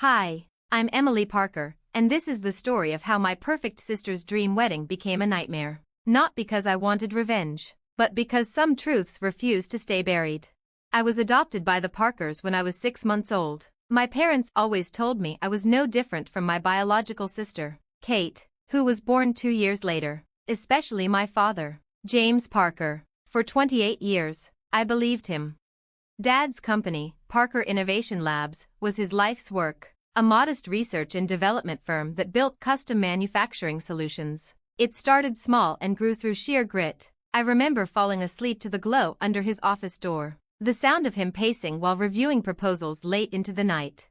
Hi, I'm Emily Parker, and this is the story of how my perfect sister's dream wedding became a nightmare. Not because I wanted revenge, but because some truths refused to stay buried. I was adopted by the Parkers when I was 6 months old. My parents always told me I was no different from my biological sister, Kate, who was born 2 years later, especially my father, James Parker. For 28 years, I believed him. Dad's company, Parker Innovation Labs, was his life's work, a modest research and development firm that built custom manufacturing solutions. It started small and grew through sheer grit. I remember falling asleep to the glow under his office door, the sound of him pacing while reviewing proposals late into the night.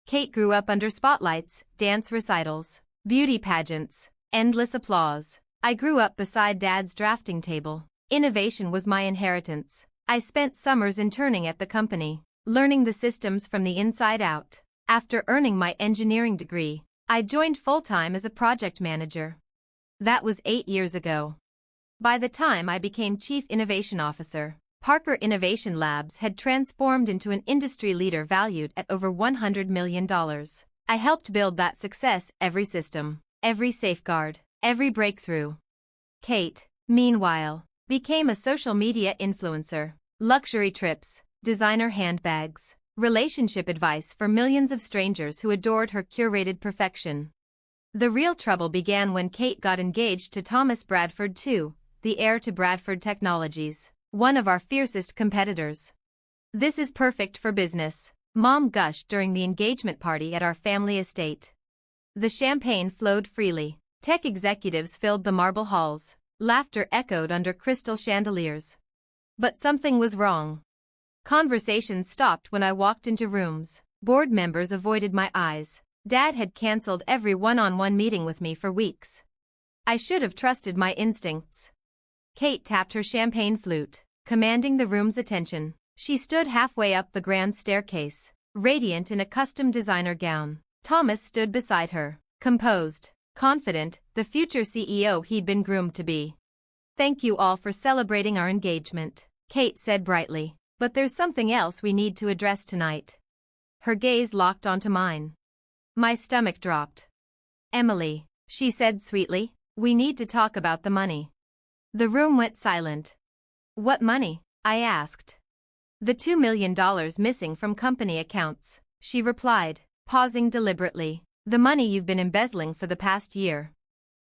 Kate grew up under spotlights, dance recitals, beauty pageants, endless applause. I grew up beside Dad's drafting table. Innovation was my inheritance. I spent summers interning at the company, learning the systems from the inside out. After earning my engineering degree, I joined full-time as a project manager. That was 8 years ago. By the time I became Chief Innovation Officer, Parker Innovation Labs had transformed into an industry leader valued at over $100 million. I helped build that success, every system, every safeguard, every breakthrough. Kate, meanwhile, became a social media influencer. Luxury trips, designer handbags, relationship advice for millions of strangers who adored her curated perfection. The real trouble began when Kate got engaged to Thomas Bradford II, the heir to Bradford Technologies, one of our fiercest competitors. "This is perfect for business," Mom gushed during the engagement party at our family estate. The champagne flowed freely. Tech executives filled the marble halls. Laughter echoed under crystal chandeliers. But something was wrong. Conversations stopped when I walked into rooms. Board members avoided my eyes. Dad had cancelled every one-on-one meeting with me for weeks. I should have trusted my instincts. Kate tapped her champagne flute, commanding the room's attention. She stood halfway up the grand staircase, radiant in a custom designer gown. Thomas stood beside her, composed, confident, the future CEO he'd been groomed to be. "Thank you all for celebrating our engagement," Kate said brightly. "But there's something else we need to address tonight." Her gaze locked onto mine. My stomach dropped. "Emily," she said sweetly, "we need to talk about the money." The room went silent. "What money?" I asked. "The $2 million missing from company accounts," she replied, pausing deliberately. "The money you've been embezzling for the past year."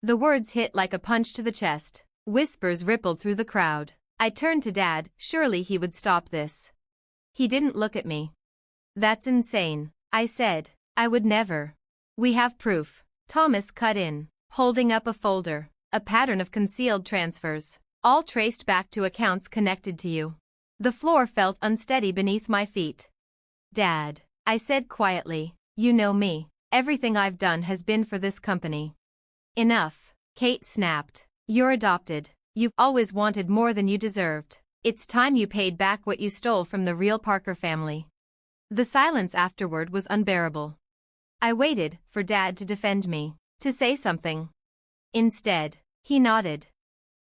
The words hit like a punch to the chest. Whispers rippled through the crowd. I turned to Dad, surely he would stop this. He didn't look at me. "That's insane," I said. "I would never." "We have proof," Thomas cut in, holding up a folder, "a pattern of concealed transfers, all traced back to accounts connected to you." The floor felt unsteady beneath my feet. "Dad," I said quietly, "you know me. Everything I've done has been for this company." "Enough," Kate snapped. "You're adopted. You've always wanted more than you deserved. It's time you paid back what you stole from the real Parker family." The silence afterward was unbearable. I waited for Dad to defend me, to say something. Instead, he nodded.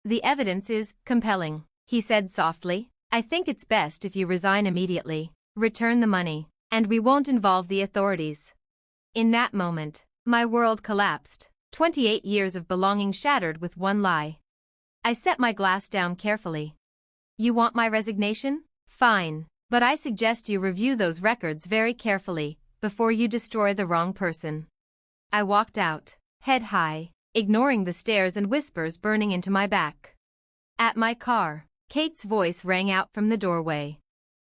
"The evidence is compelling," he said softly. "I think it's best if you resign immediately, return the money, and we won't involve the authorities." In that moment, my world collapsed. 28 years of belonging shattered with one lie. I set my glass down carefully. "You want my resignation? Fine, but I suggest you review those records very carefully before you destroy the wrong person." I walked out, head high, ignoring the stares and whispers burning into my back. At my car, Kate's voice rang out from the doorway.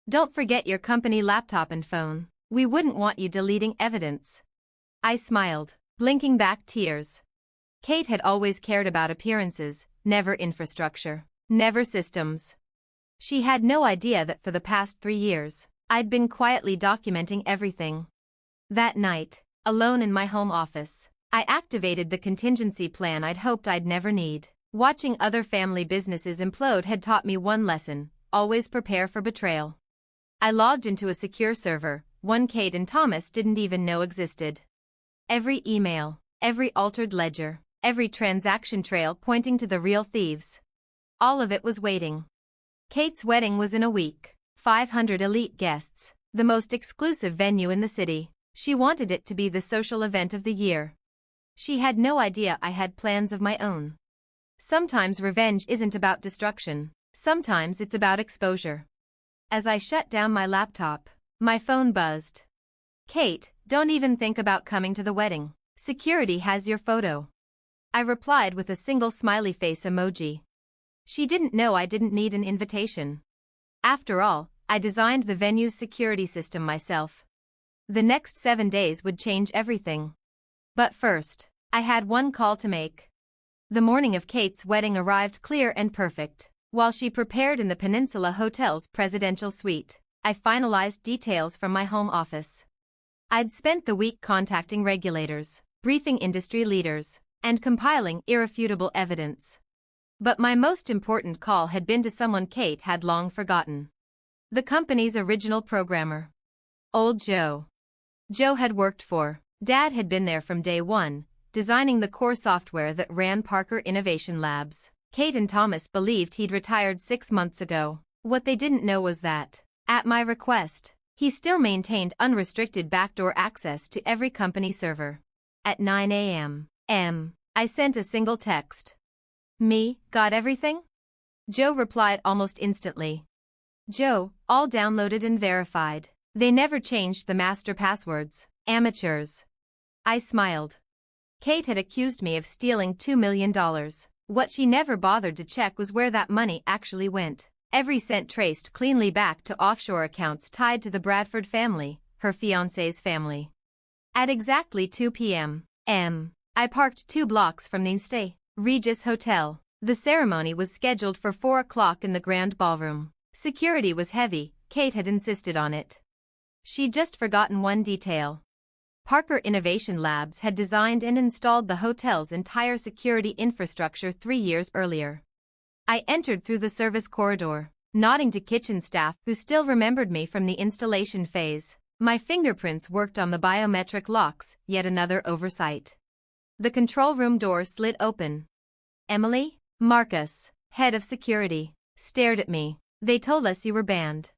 "Don't forget your company laptop and phone. We wouldn't want you deleting evidence." I smiled, blinking back tears. Kate had always cared about appearances, never infrastructure, never systems. She had no idea that for the past 3 years, I'd been quietly documenting everything. That night, alone in my home office, I activated the contingency plan I'd hoped I'd never need. Watching other family businesses implode had taught me one lesson: always prepare for betrayal. I logged into a secure server, one Kate and Thomas didn't even know existed. Every email, every altered ledger, every transaction trail pointing to the real thieves. All of it was waiting. Kate's wedding was in a week. 500 elite guests, the most exclusive venue in the city. She wanted it to be the social event of the year. She had no idea I had plans of my own. Sometimes revenge isn't about destruction. Sometimes it's about exposure. As I shut down my laptop, my phone buzzed. "Kate, don't even think about coming to the wedding. Security has your photo." I replied with a single smiley face emoji. She didn't know I didn't need an invitation. After all, I designed the venue's security system myself. The next 7 days would change everything. But first, I had one call to make. The morning of Kate's wedding arrived clear and perfect. While she prepared in the Peninsula Hotel's presidential suite, I finalized details from my home office. I'd spent the week contacting regulators, briefing industry leaders, and compiling irrefutable evidence. But my most important call had been to someone Kate had long forgotten. The company's original programmer. Old Joe. Joe had worked for Dad, had been there from day one, designing the core software that ran Parker Innovation Labs. Kate and Thomas believed he'd retired 6 months ago. What they didn't know was that, at my request, he still maintained unrestricted backdoor access to every company server. At 9 a.m., I sent a single text. "Me, got everything?" Joe replied almost instantly. "Joe, all downloaded and verified. They never changed the master passwords. Amateurs." I smiled. Kate had accused me of stealing $2 million. What she never bothered to check was where that money actually went. Every cent traced cleanly back to offshore accounts tied to the Bradford family, her fiancé's family. At exactly 2 p.m., I parked 2 blocks from the St. Regis Hotel. The ceremony was scheduled for 4 o'clock in the grand ballroom. Security was heavy. Kate had insisted on it. She'd just forgotten one detail. Parker Innovation Labs had designed and installed the hotel's entire security infrastructure 3 years earlier. I entered through the service corridor, nodding to kitchen staff who still remembered me from the installation phase. My fingerprints worked on the biometric locks, yet another oversight. The control room door slid open. Emily, Marcus, head of security, stared at me. "They told us you were banned."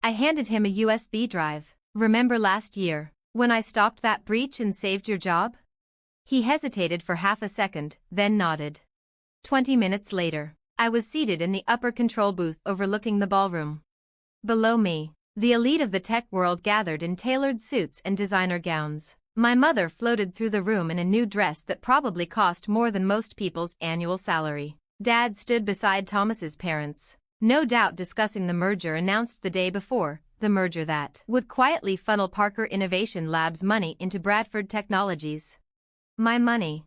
I handed him a USB drive. "Remember last year, when I stopped that breach and saved your job?" He hesitated for half a second, then nodded. 20 minutes later, I was seated in the upper control booth overlooking the ballroom. Below me, the elite of the tech world gathered in tailored suits and designer gowns. My mother floated through the room in a new dress that probably cost more than most people's annual salary. Dad stood beside Thomas's parents, no doubt discussing the merger announced the day before, the merger that would quietly funnel Parker Innovation Labs' money into Bradford Technologies. My money.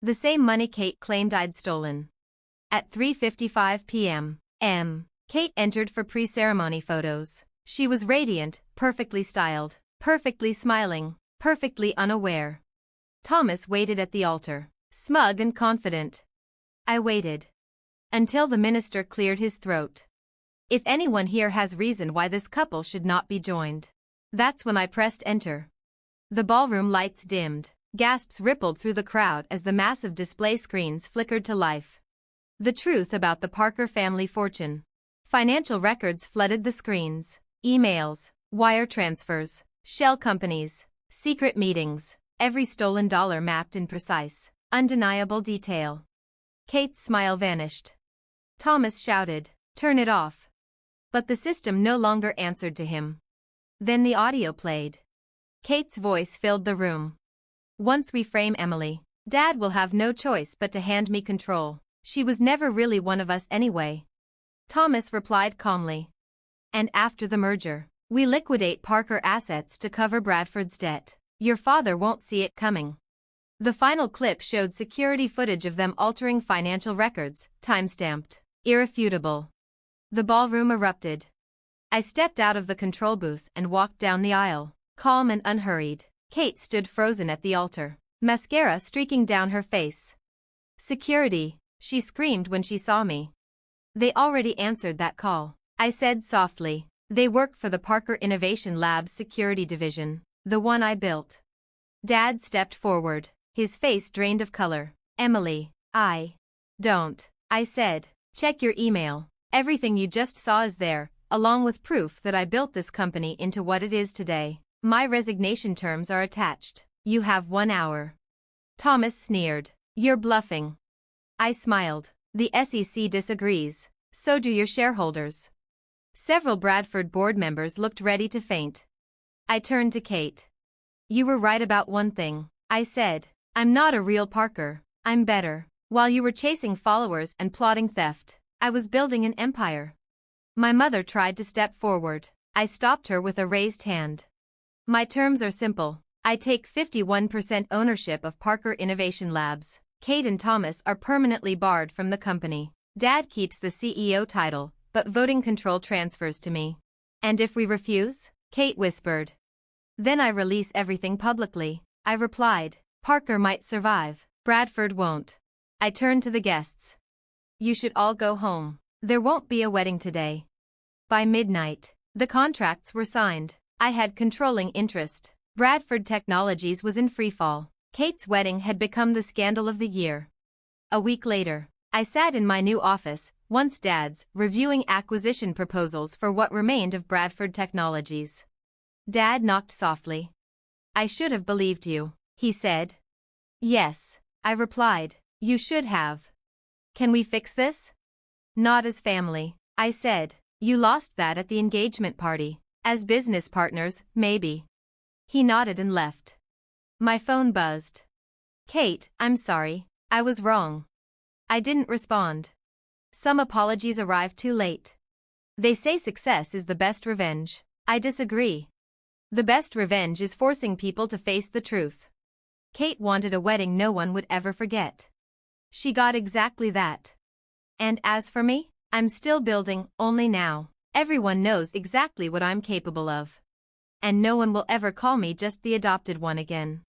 The same money Kate claimed I'd stolen. At 3:55 p.m., Kate entered for pre-ceremony photos. She was radiant, perfectly styled, perfectly smiling, perfectly unaware. Thomas waited at the altar, smug and confident. I waited. Until the minister cleared his throat. "If anyone here has reason why this couple should not be joined." That's when I pressed enter. The ballroom lights dimmed. Gasps rippled through the crowd as the massive display screens flickered to life. The truth about the Parker family fortune. Financial records flooded the screens. Emails, wire transfers, shell companies, secret meetings, every stolen dollar mapped in precise, undeniable detail. Kate's smile vanished. Thomas shouted, "Turn it off." But the system no longer answered to him. Then the audio played. Kate's voice filled the room. "Once we frame Emily, Dad will have no choice but to hand me control. She was never really one of us anyway." Thomas replied calmly. "And after the merger, we liquidate Parker assets to cover Bradford's debt. Your father won't see it coming." The final clip showed security footage of them altering financial records, time-stamped, irrefutable. The ballroom erupted. I stepped out of the control booth and walked down the aisle, calm and unhurried. Kate stood frozen at the altar, mascara streaking down her face. "Security," she screamed when she saw me. "They already answered that call," I said softly. "They work for the Parker Innovation Labs security division, the one I built." Dad stepped forward, his face drained of color. "Emily, I don't," I said. "Check your email. Everything you just saw is there, along with proof that I built this company into what it is today." My resignation terms are attached. You have 1 hour. Thomas sneered. You're bluffing. I smiled. The SEC disagrees. So do your shareholders. Several Bradford board members looked ready to faint. I turned to Kate. You were right about one thing, I said. I'm not a real Parker. I'm better. While you were chasing followers and plotting theft, I was building an empire. My mother tried to step forward. I stopped her with a raised hand. My terms are simple. I take 51% ownership of Parker Innovation Labs. Kate and Thomas are permanently barred from the company. Dad keeps the CEO title, but voting control transfers to me. And if we refuse? Kate whispered. Then I release everything publicly. I replied. Parker might survive. Bradford won't. I turned to the guests. You should all go home. There won't be a wedding today. By midnight, the contracts were signed. I had controlling interest. Bradford Technologies was in freefall. Kate's wedding had become the scandal of the year. A week later, I sat in my new office, once Dad's, reviewing acquisition proposals for what remained of Bradford Technologies. Dad knocked softly. I should have believed you, he said. Yes, I replied. You should have. Can we fix this? Not as family, I said. You lost that at the engagement party. As business partners, maybe. He nodded and left. My phone buzzed. Kate, I'm sorry. I was wrong. I didn't respond. Some apologies arrived too late. They say success is the best revenge. I disagree. The best revenge is forcing people to face the truth. Kate wanted a wedding no one would ever forget. She got exactly that. And as for me, I'm still building, only now. Everyone knows exactly what I'm capable of. And no one will ever call me just the adopted one again.